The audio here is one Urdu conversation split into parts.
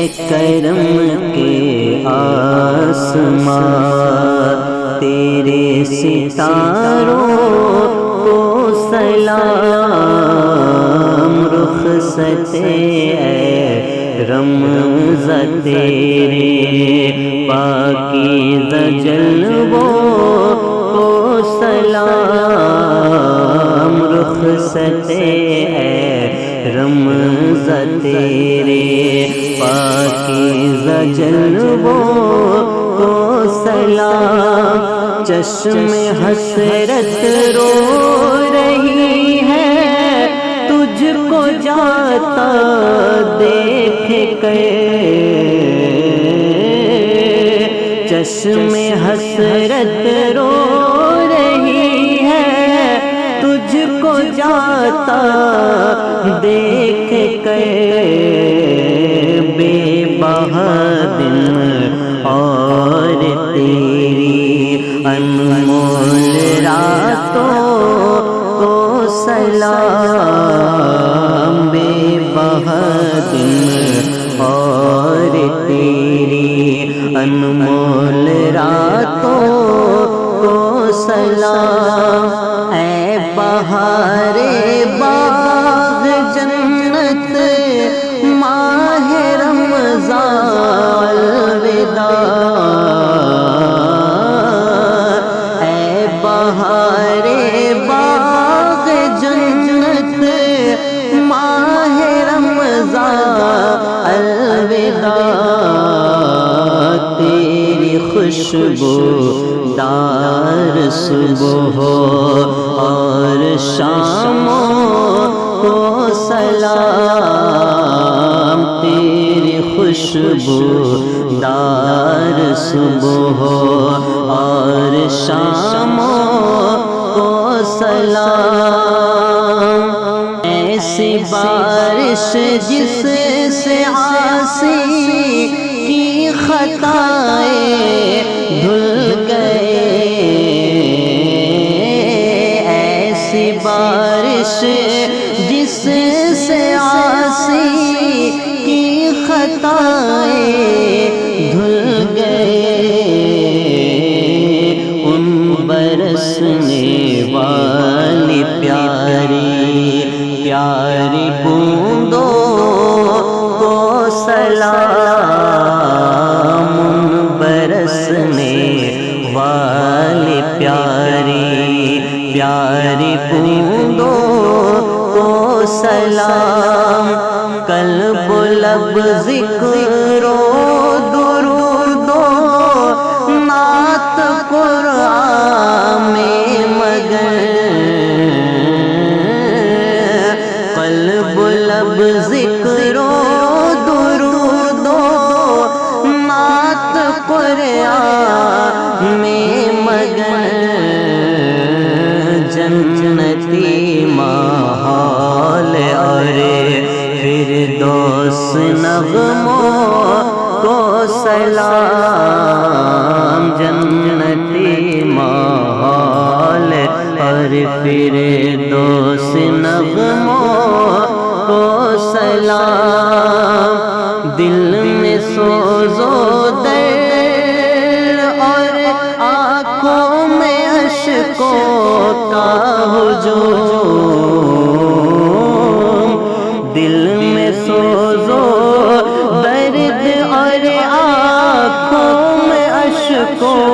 کرم کے آسمان تیرے ستاروں کو سلام، رخصت رمضاں تیرے پاکیزہ جلووں کو سلام، رخصت رمضاں تیرے پاکیزہ جلووں کو سلام۔ چشم حسرت رو رہی ہے تجھ کو جاتا دیکھ کر، چشم حسرت رو رہی ہے تجھ کو جاتا دیکھ کر، بے بہا دن اور تیری انمول راتوں کو سلام، بے بہا دن اور تیری انمول راتوں کو سلام۔ اے بہار باغ جنت ماہ رمضان الوداع، اے بہار باغ جنت ماہ رمضان الوداع، تیری خوشبو دار صبح اور شاموں کو سلام، تیری خوشبو دار صبح اور شاموں کو سلام۔ ایسی بارش جس سے عاصی کی خطائیں دھل گئے، ایسی بارش جس سے عاصی کی خطائیں دھل گئے، ان برسنے والی پیاری پیاری بوندوں کو سلام، ان برسنے والی پیاری پیاری بوندوں کو سلام۔ قلب و لب ذکر و درود و نعت قرآن میں مگن، قلب و لب ذکر و درود و نعت قرآن میں مگن، جنتی ماحول اور فردوس نغموں کو سلام، جنتی ماحول اور فردوس نغموں کو سلام۔ دل میں سوز و درد اور آنکھوں میں اشکوں کا ہجوم، دل میں سوز و درد اور آنکھوں میں اشکوں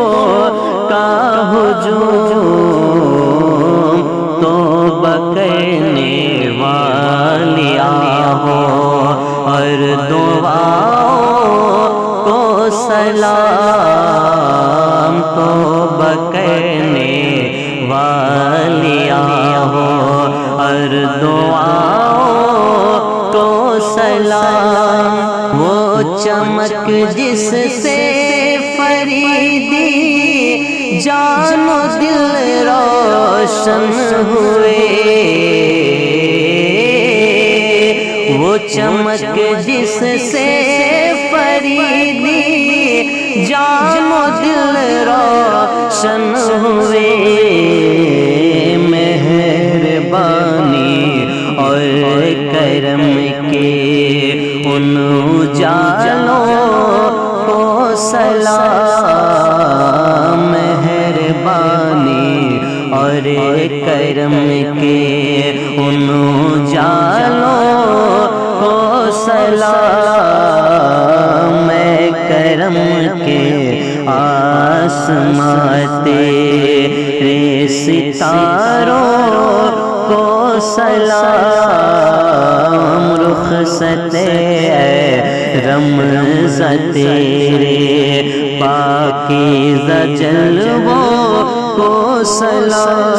کا ہجوم، توبہ کرنے والی آہوں اور دعاؤں کو سلام، توبہ کرنے والی آہوں اور دعاؤں کو سلام۔ وہ چمک جس سے فریدی جان و دل روشن ہوئے، وہ چمک جس سے فریدی جان و دل روشن ہوئے، مہربانی اور کرم کے ان اجالوں آسماں تیرے ستاروں کو سلام، رخصت رمضان تیرے پاکیزہ جلووں کو سلام۔